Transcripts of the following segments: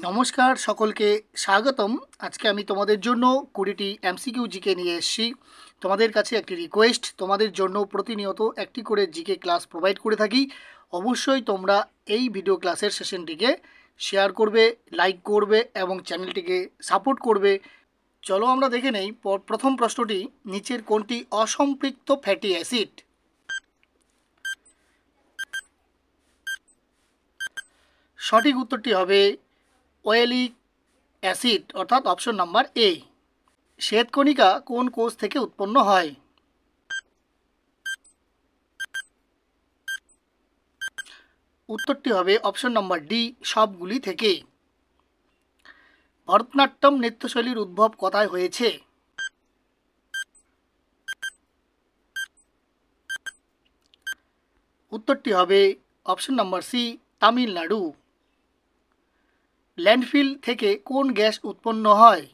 নমস্কার সকলকে স্বাগতম। আজকে আমি তোমাদের জন্য 20টি এমসিকিউ জিকে নিয়ে এসেছি। তোমাদের কাছে একটি রিকোয়েস্ট, তোমাদের জন্য প্রতিনিয়ত একটি করে জিকে ক্লাস প্রোভাইড করে থাকি। অবশ্যই তোমরা এই ভিডিও ক্লাসের সেশনটিকে শেয়ার করবে, লাইক করবে এবং চ্যানেলটিকে সাপোর্ট করবে। চলো আমরা দেখে নেই প্রথম প্রশ্নটি, নিচের কোনটি অসম্পৃক্ত ফ্যাটি অ্যাসিড? সঠিক উত্তরটি হবে ওয়েলিক অ্যাসিড, অর্থাৎ অপশন নাম্বার এ। শ্বেতকণিকা কোন কোষ থেকে উৎপন্ন হয়? উত্তরটি হবে অপশন নাম্বার ডি, সবগুলি থেকে। ভরতনাট্যম নৃত্যশৈলীর উদ্ভব কোথায় হয়েছে? উত্তরটি হবে option number C, Tamil Nadu. Landfill থেকে কোন গ্যাস উৎপন্ন হয়?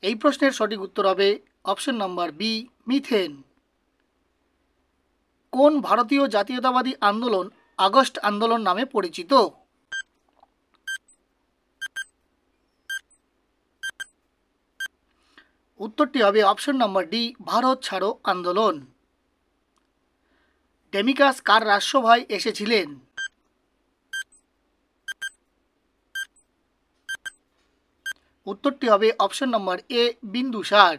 এই প্রশ্নের সঠিক উত্তর হবে অপশন নাম্বার বি, মিথেন। কোন ভারতীয় জাতীয়তাবাদী আন্দোলন আগস্ট আন্দোলন নামে পরিচিত? উত্তরটি হবে অপশন নাম্বার ডি, ভারত ছাড়ো আন্দোলন। ডেমিকাস কার রাষ্ট্রভাই এসেছিলেন? উত্তরটি হবে option number A, Bindusar.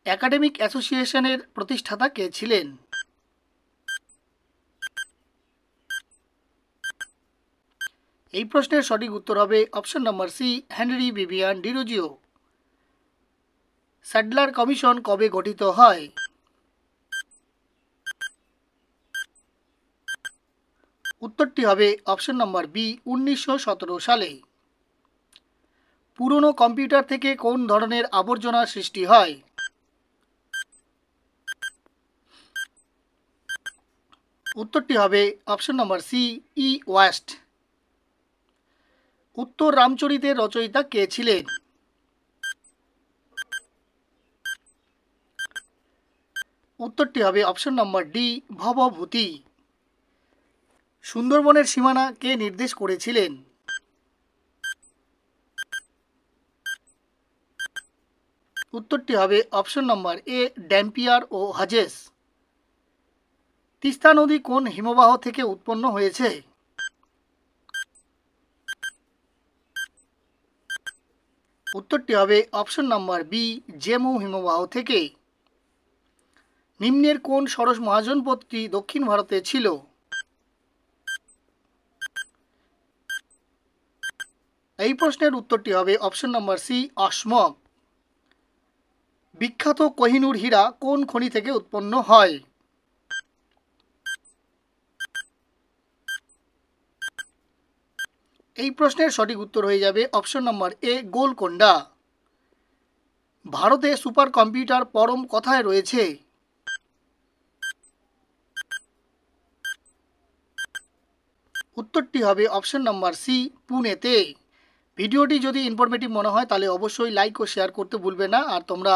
Academic অ্যাসোসিয়েশনের প্রতিষ্ঠাতা কে ছিলেন? এই প্রশ্নের সঠিক উত্তর হবে option number C, Henry Vivian Derozio. Sadler commission কবে গঠিত হয়? উত্তরটি হবে অপশন নাম্বার বি, 1917 সালে। পুরনো কম্পিউটার থেকে কোন ধরনের আবর্জনা সৃষ্টি হয়? উত্তরটি হবে অপশন নাম্বার সি, ই ওয়েস্ট। উত্তর রামচরিতের রচয়িতা কে ছিলেন? উত্তরটি হবে অপশন নাম্বার ডি, ভবভূতি। সুন্দরবনের সীমানা কে নির্দেশ করেছিলেন? উত্তরটি হবে অপশন নাম্বার এ, ড্যাম্পিয়ার ও হাজেস। তিস্তা নদী কোন হিমবাহ থেকে উৎপন্ন হয়েছে? উত্তরটি হবে অপশন নাম্বার বি, জেমু হিমবাহ থেকে। নিম্নের কোন ষোড়শ মহাজনপদটি দক্ষিণ ভারতে ছিল? এই প্রশ্নের উত্তরটি হবে অপশন নাম্বার সি, অসমক। বিখ্যাত কোহিনূর হীরা কোন খনি থেকে উৎপন্ন হয়? এই প্রশ্নের সঠিক উত্তর হয়ে যাবে অপশন নাম্বার এ, গোলকোন্ডা। ভারতে সুপার কম্পিউটার পরম কোথায় রয়েছে? উত্তরটি হবে অপশন নাম্বার সি, পুনেতে। ভিডিওটি যদি ইনফরমেটিভ মনে হয় তাহলে অবশ্যই লাইক ও শেয়ার করতে ভুলবে না। আর তোমরা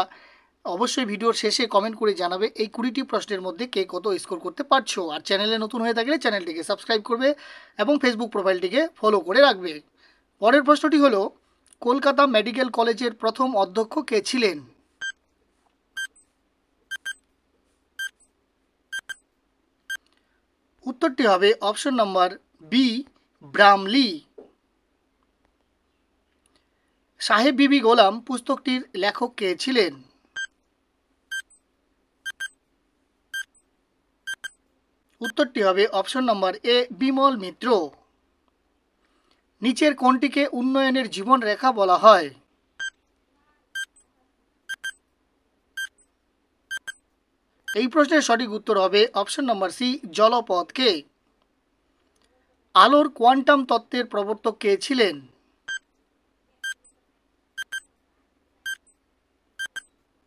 অবশ্যই ভিডিওর শেষে কমেন্ট করে জানাবে এই 20টি প্রশ্নের মধ্যে কে কত স্কোর করতে পারছো। আর চ্যানেলে নতুন হয়ে থাকলে চ্যানেলটিকে সাবস্ক্রাইব করবে এবং ফেসবুক প্রোফাইলটিকে ফলো করে রাখবে। পরের প্রশ্নটি হলো, কলকাতা মেডিকেল কলেজের প্রথম অধ্যক্ষ কে ছিলেন? উত্তরটি হবে অপশন নাম্বার বি, ব্রামলি। সাহেব বিবি গোলাম পুস্তকটির লেখক কে ছিলেন? উত্তরটি হবে অপশন নাম্বার এ, বিমল মিত্র। নিচের কোনটিকে উন্নয়নের জীবন রেখা বলা হয়? এই প্রশ্নের সঠিক উত্তর হবে অপশন নাম্বার সি, জলপথকে। আলোর কোয়ান্টাম তত্ত্বের প্রবর্তক কে ছিলেন?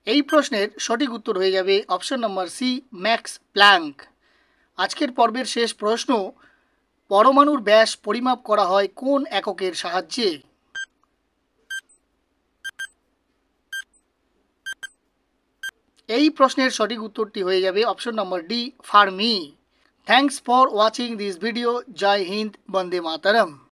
এই প্রশ্নের সঠিক উত্তর হয়ে যাবে option number C, Max Planck. আজকের পর্বের শেষ প্রশ্ন, পরমাণুর ব্যাস পরিমাপ করা হয় কোন এককের সাহায্যে? এই প্রশ্নের সঠিক উত্তরটি হয়ে যাবে option number D, Fermi. Thanks for watching this video. জয় হিন্দ, বন্দে মাতারম।